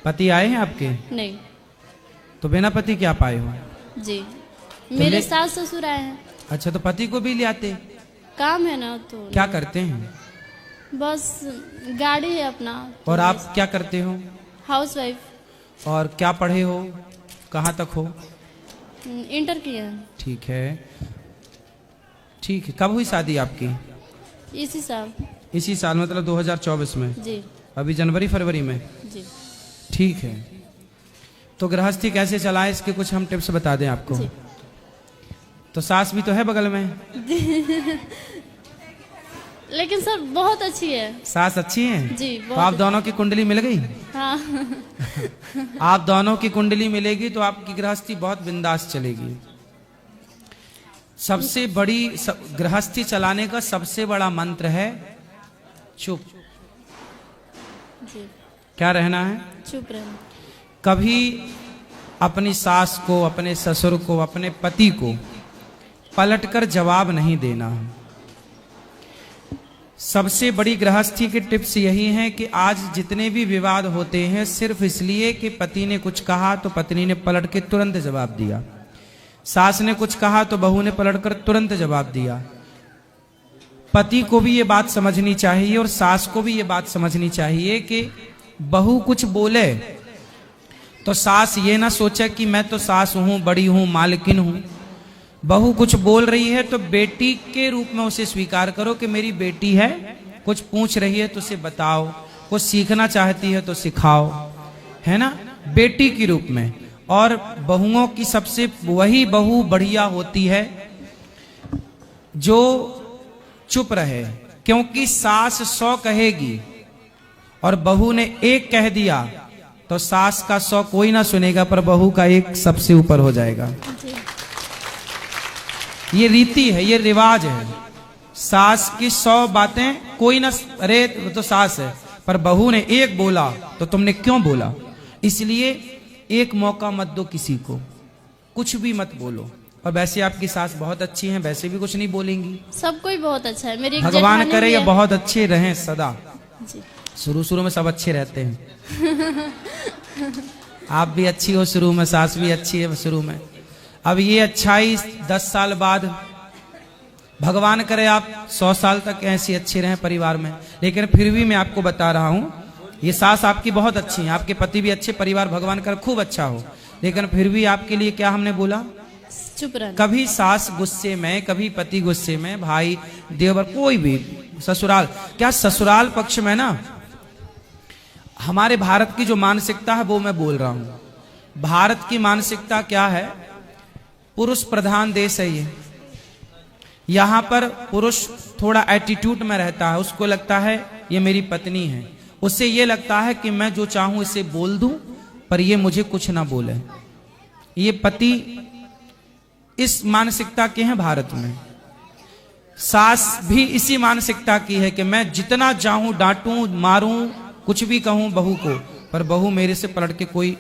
पति आए हैं आपके? नहीं तो बिना पति क्या पाए हो? जी, मेरे सास ससुर आए हैं। अच्छा, तो पति को भी ले आते? काम है ना, तो क्या करते हैं? बस गाड़ी है अपना। तो और आप क्या करते हो? House wife. और क्या पढ़े हो, कहाँ तक हो? इंटर किया है। ठीक है, ठीक है। कब हुई शादी आपकी? इसी साल। इसी साल, मतलब 2024 में? जी अभी जनवरी फरवरी में? जी। ठीक है। तो गृहस्थी कैसे चलाएं, इसके कुछ हम टिप्स बता दें आपको। जी। तो सास भी तो है बगल में? लेकिन सर बहुत अच्छी है। सास अच्छी है जी, तो बहुत आप दोनों की कुंडली मिल गई? हाँ। आप दोनों की कुंडली मिलेगी तो आपकी गृहस्थी बहुत बिंदास चलेगी। सबसे बड़ी गृहस्थी चलाने का सबसे बड़ा मंत्र है चुप। जी, क्या रहना है? चुप रहना। कभी अपनी सास को, अपने ससुर को, अपने पति को पलटकर जवाब नहीं देना। सबसे बड़ी गृहस्थी की टिप्स यही है कि आज जितने भी विवाद होते हैं सिर्फ इसलिए कि पति ने कुछ कहा तो पत्नी ने पलट के तुरंत जवाब दिया, सास ने कुछ कहा तो बहू ने पलटकर तुरंत जवाब दिया। पति को भी ये बात समझनी चाहिए और सास को भी ये बात समझनी चाहिए कि बहू कुछ बोले तो सास ये ना सोचे कि मैं तो सास हूं, बड़ी हूं, मालकिन हूं। बहू कुछ बोल रही है तो बेटी के रूप में उसे स्वीकार करो कि मेरी बेटी है, कुछ पूछ रही है तो उसे बताओ, कुछ सीखना चाहती है तो सिखाओ, है ना, बेटी के रूप में। और बहुओं की सबसे वही बहू बढ़िया होती है जो चुप रहे, क्योंकि सास 100 कहेगी और बहू ने 1 कह दिया तो सास का 100 कोई ना सुनेगा, पर बहू का 1 सबसे ऊपर हो जाएगा। ये रीति है, ये रिवाज है। सास की 100 बातें कोई ना, अरे वो तो सास है, पर बहू ने 1 बोला तो तुमने क्यों बोला। इसलिए 1 मौका मत दो किसी को, कुछ भी मत बोलो। और वैसे आपकी सास बहुत अच्छी हैं, वैसे भी कुछ नहीं बोलेंगी। सब कोई बहुत अच्छा है। मेरी भगवान करे ये बहुत अच्छे रहें सदा। जी। शुरू में सब अच्छे रहते हैं। आप भी अच्छी हो शुरू में, सास भी अच्छी है शुरू में। अब ये अच्छाई 10 साल बाद, भगवान करे आप 100 साल तक ऐसे अच्छे रहें परिवार में। लेकिन फिर भी मैं आपको बता रहा हूं, ये सास आपकी बहुत अच्छी है, आपके पति भी अच्छे, परिवार भगवान करे खूब अच्छा हो। लेकिन फिर भी आपके लिए क्या हमने बोला? चुप रहना। कभी सास गुस्से में, कभी पति गुस्से में, भाई देवर कोई भी, ससुराल क्या, ससुराल पक्ष में ना हमारे भारत की जो मानसिकता है वो मैं बोल रहा हूं। भारत की मानसिकता क्या है? पुरुष प्रधान देश है ये। यहां पर पुरुष थोड़ा एटीट्यूड में रहता है, उसको लगता है ये मेरी पत्नी है, उससे ये लगता है कि मैं जो चाहूं इसे बोल दूं पर ये मुझे कुछ ना बोले। ये पति इस मानसिकता के हैं भारत में। सास भी इसी मानसिकता की है कि मैं जितना चाहूं डांटूं, मारूं, कुछ भी कहूं बहू को, पर बहू मेरे से पलट के कोई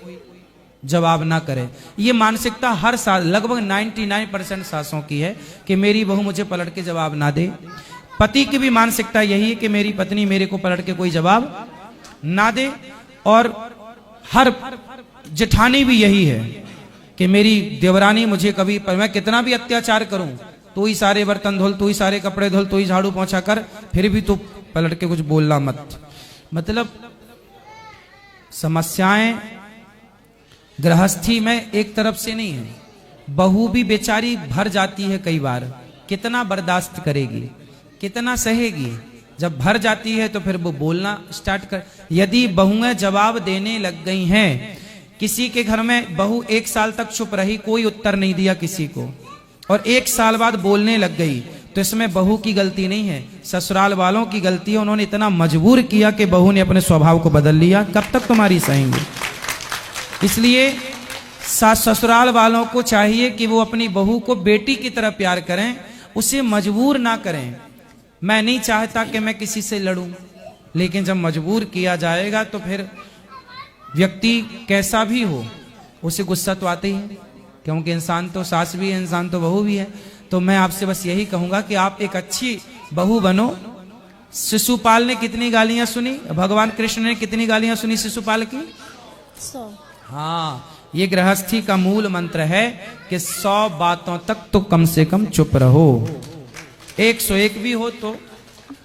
जवाब ना करे। ये मानसिकता हर साल लगभग 99% सासों की है कि मेरी बहू मुझे पलट के जवाब ना दे। पति की भी मानसिकता यही है कि मेरी पत्नी मेरे को पलट के कोई जवाब ना दे। और हर जेठानी भी यही है कि मेरी देवरानी मुझे कभी, पर मैं कितना भी अत्याचार करूं, तू ही सारे बर्तन धुल, तू ही सारे कपड़े धुल, तू ही झाड़ू पोंछा कर, फिर भी तू पलट के कुछ बोलना मत। मतलब समस्याएं गृहस्थी में एक तरफ से नहीं है, बहू भी बेचारी भर जाती है कई बार। कितना बर्दाश्त करेगी, कितना सहेगी। जब भर जाती है तो फिर वो बोलना स्टार्ट कर। यदि बहुएं जवाब देने लग गई हैं, किसी के घर में बहू 1 साल तक चुप रही, कोई उत्तर नहीं दिया किसी को, और 1 साल बाद बोलने लग गई, तो इसमें बहू की गलती नहीं है, ससुराल वालों की गलती है। उन्होंने इतना मजबूर किया कि बहू ने अपने स्वभाव को बदल लिया। कब तक तुम्हारी सहेंगे? इसलिए ससुराल वालों को चाहिए कि वो अपनी बहू को बेटी की तरह प्यार करें, उसे मजबूर ना करें। मैं नहीं चाहता कि मैं किसी से लड़ूं, लेकिन जब मजबूर किया जाएगा तो फिर व्यक्ति कैसा भी हो उसे गुस्सा तो आते ही है, क्योंकि इंसान तो सास भी है, इंसान तो बहू भी है। तो मैं आपसे बस यही कहूंगा कि आप एक अच्छी बहू बनो। शिशुपाल ने कितनी गालियां सुनी, भगवान कृष्ण ने कितनी गालियां सुनी शिशुपाल की? 100। हाँ, ये गृहस्थी का मूल मंत्र है कि 100 बातों तक तो कम से कम चुप रहो। 101 भी हो तो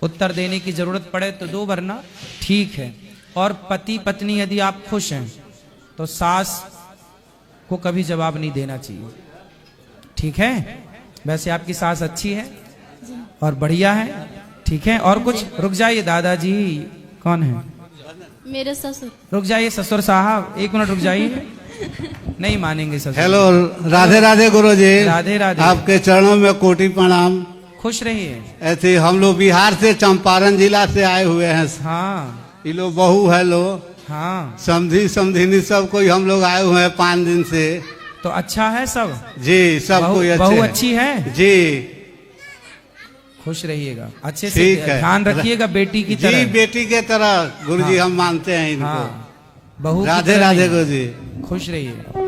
उत्तर देने की जरूरत पड़े तो दो, वरना ठीक है। और पति पत्नी यदि आप खुश हैं तो सास को कभी जवाब नहीं देना चाहिए, ठीक है। वैसे आपकी सास अच्छी है और बढ़िया है, ठीक है। और कुछ? रुक जाइए दादाजी, कौन है? मेरे ससुर। रुक जाइए ससुर साहब, 1 मिनट रुक जाइए, नहीं मानेंगे ससुर। हेलो, राधे राधे गुरु जी। राधे राधे। आपके चरणों में कोटि प्रणाम। खुश रहिए। ऐसे हम लोग बिहार से चंपारण जिला से आए हुए हैं। हाँ ये लोग बहू है लो, हाँ, समधी समधिनी सब कोई हम लोग आए हुए हैं 5 दिन से। तो अच्छा है सब? जी, सब बहू कोई अच्छे बहू हैं। अच्छी है? जी, खुश रहिएगा, अच्छे से ठीक है। ध्यान रखिएगा बेटी की जी, तरह। बेटी के तरह गुरु जी हाँ। हम मानते हैं इनको। हाँ, बहू की राधे तरह राधे नहीं। गुरु जी। खुश रहिए।